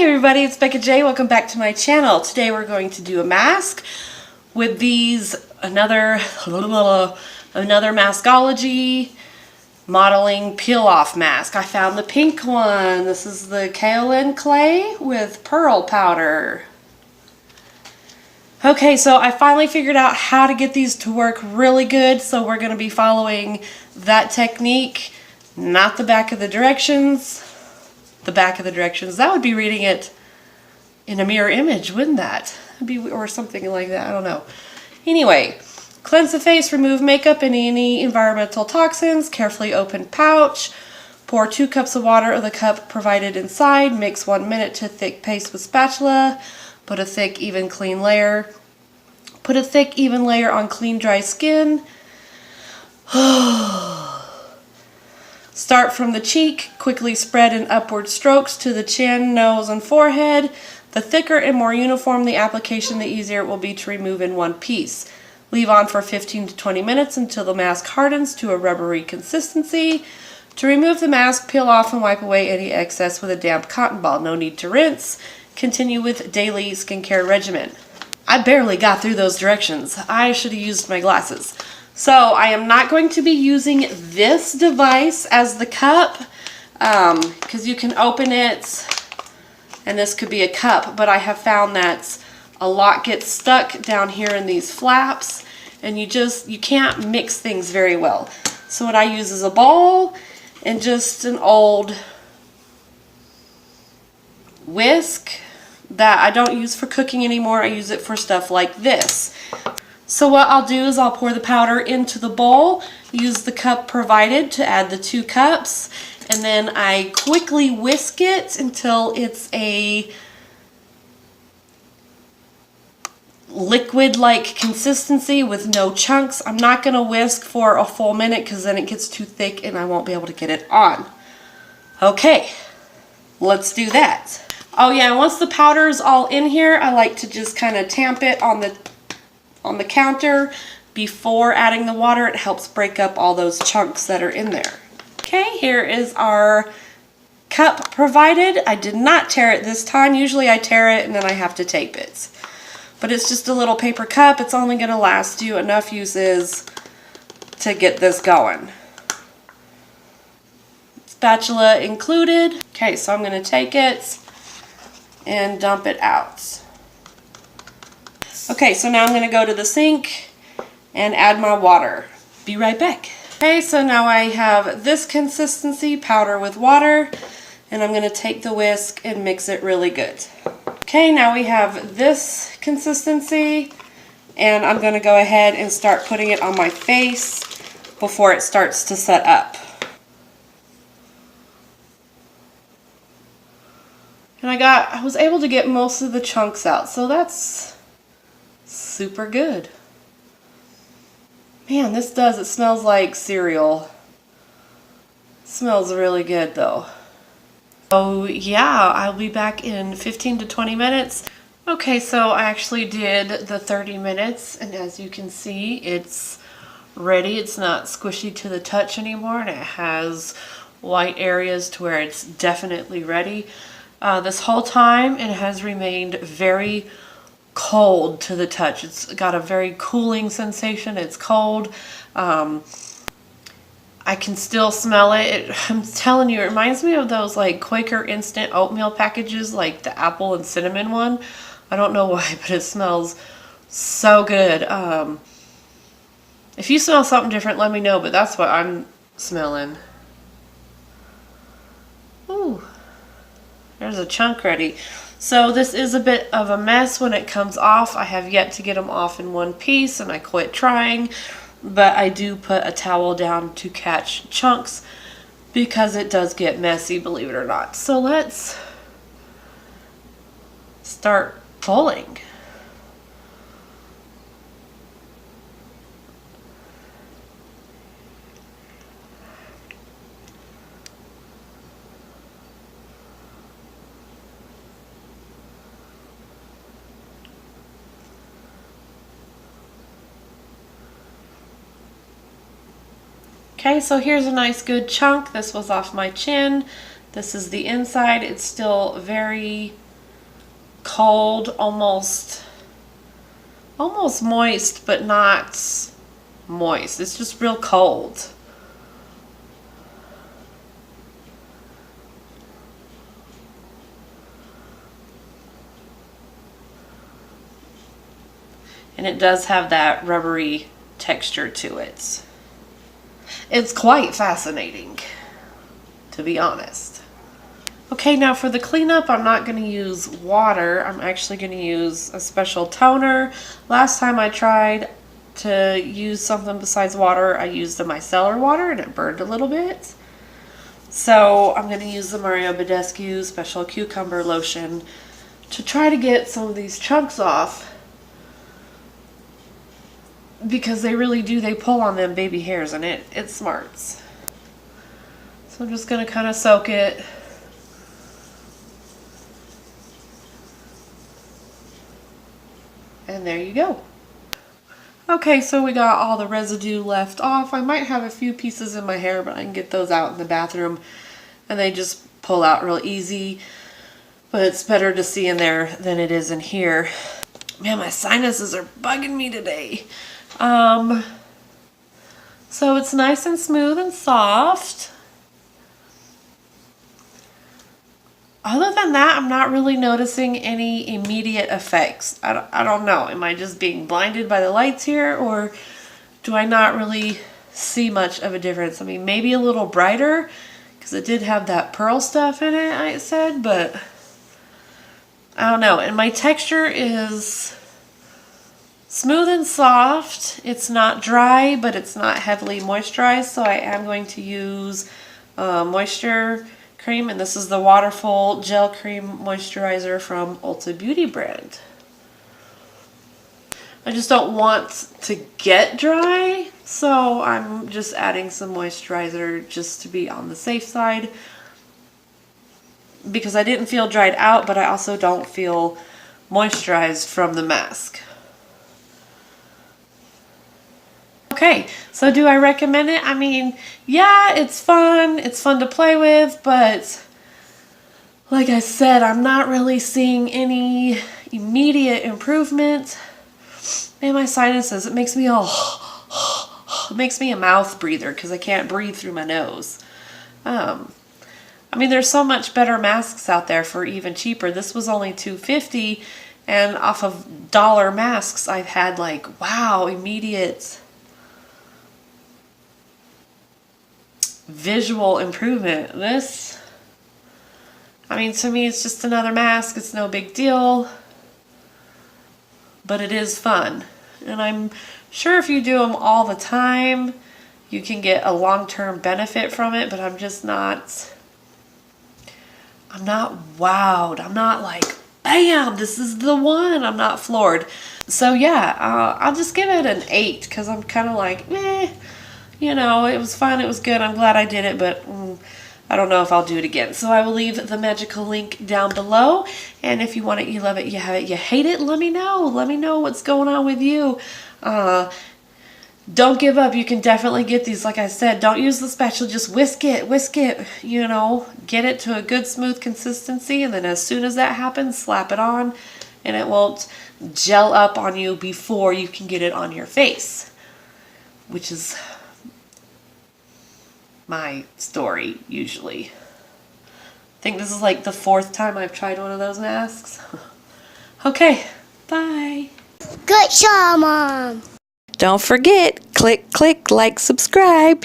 Hey everybody, it's Becca J. Welcome back to my channel. Today we're going to do a mask with these, another Masqueology modeling peel-off mask. I found the pink one. This is the Kaolin clay with pearl powder. Okay, so I finally figured out how to get these to work really good, so we're going to be following that technique, not the back of the directions. The back of the directions. That would be reading it in a mirror image, wouldn't that? Or something like that. I don't know. Anyway, cleanse the face, remove makeup and any environmental toxins. Carefully open pouch. Pour 2 cups of water of the cup provided inside. Mix 1 minute to thick paste with spatula. Put a thick, even, clean layer. Put a thick, even layer on clean, dry skin. Start from the cheek, quickly spread in upward strokes to the chin, nose, and forehead. The thicker and more uniform the application, the easier it will be to remove in one piece. Leave on for 15 to 20 minutes until the mask hardens to a rubbery consistency. To remove the mask, peel off and wipe away any excess with a damp cotton ball. No need to rinse. Continue with daily skincare regimen. I barely got through those directions. I should have used my glasses. So I am not going to be using this device as the cup because you can open it and this could be a cup, but I have found that a lot gets stuck down here in these flaps and you can't mix things very well. So what I use is a bowl and just an old whisk that I don't use for cooking anymore. I use it for stuff like this. So what I'll do is I'll pour the powder into the bowl, use the cup provided to add the 2 cups, and then I quickly whisk it until it's a liquid-like consistency with no chunks. I'm not going to whisk for a full minute because then it gets too thick and I won't be able to get it on. Okay, let's do that. Oh yeah, once the powder is all in here, I like to just kind of tamp it on the counter before adding the water. It helps break up all those chunks that are in there. Okay, here is our cup provided. I did not tear it this time. Usually I tear it and then I have to tape it. But it's just a little paper cup. It's only going to last you enough uses to get this going. Spatula included. Okay, so I'm going to take it and dump it out. Okay, so now I'm going to go to the sink and add my water. Be right back. Okay, so now I have this consistency, powder with water, and I'm going to take the whisk and mix it really good. Okay, now we have this consistency, and I'm going to go ahead and start putting it on my face before it starts to set up. And I was able to get most of the chunks out, so that's super good. Man, it smells like cereal. It smells really good though. Oh yeah, I'll be back in 15 to 20 minutes. Okay, so I actually did the 30 minutes and as you can see, it's ready. It's not squishy to the touch anymore and it has white areas to where it's definitely ready. This whole time it has remained very cold to the touch. It's got a very cooling sensation. It's cold. I can still smell it. I'm telling you, it reminds me of those like Quaker instant oatmeal packages, like the apple and cinnamon one. I don't know why, but it smells so good. If you smell something different, let me know, but that's what I'm smelling. Ooh, there's a chunk ready. So this is a bit of a mess when it comes off. I have yet to get them off in one piece and I quit trying, but I do put a towel down to catch chunks because it does get messy, believe it or not. So let's start pulling. Okay, so here's a nice good chunk. This was off my chin. This is the inside. It's still very cold, almost moist, but not moist. It's just real cold. And it does have that rubbery texture to it. It's quite fascinating, to be honest. Okay, now for the cleanup, I'm not going to use water. I'm actually going to use a special toner. Last time I tried to use something besides water, I used the micellar water and it burned a little bit. So I'm going to use the Mario Badescu Special Cucumber Lotion to try to get some of these chunks off. Because they really do, they pull on them baby hairs and it smarts. So I'm just going to kind of soak it. And there you go. Okay, so we got all the residue left off. I might have a few pieces in my hair, but I can get those out in the bathroom. And they just pull out real easy. But it's better to see in there than it is in here. Man, my sinuses are bugging me today. So it's nice and smooth and soft. Other than that, I'm not really noticing any immediate effects. I don't know. Am I just being blinded by the lights here, or do I not really see much of a difference? I mean, maybe a little brighter, because it did have that pearl stuff in it, I said, but I don't know. And my texture is smooth and soft. It's not dry, but it's not heavily moisturized, so I am going to use moisture cream, and this is the Waterful Gel Cream Moisturizer from Ulta Beauty brand. I just don't want to get dry, so I'm just adding some moisturizer just to be on the safe side, because I didn't feel dried out, but I also don't feel moisturized from the mask. Okay, so do I recommend it? I mean, yeah, it's fun. It's fun to play with, but like I said, I'm not really seeing any immediate improvement. Man, my sinuses, it makes me all, it makes me a mouth breather because I can't breathe through my nose. I mean, there's so much better masks out there for even cheaper. This was only $2.50, and off of dollar masks, I've had like, wow, immediate visual improvement. This, I mean, to me, it's just another mask. It's no big deal, but it is fun. And I'm sure if you do them all the time, you can get a long-term benefit from it, but I'm just not, I'm not wowed. I'm not like, bam, this is the one. I'm not floored. So yeah, I'll just give it an 8 because I'm kind of like, meh. You know, it was fun, it was good, I'm glad I did it, but I don't know if I'll do it again. So I will leave the magical link down below, and if you want it, you love it, you have it, you hate it, let me know. Let me know what's going on with you. Don't give up. You can definitely get these. Like I said, don't use the spatula, just whisk it, you know, get it to a good smooth consistency, and then as soon as that happens, slap it on, and it won't gel up on you before you can get it on your face, which is my story usually. I think this is like the 4th time I've tried one of those masks. Okay, bye. Good job, Mom. Don't forget, click, like, subscribe.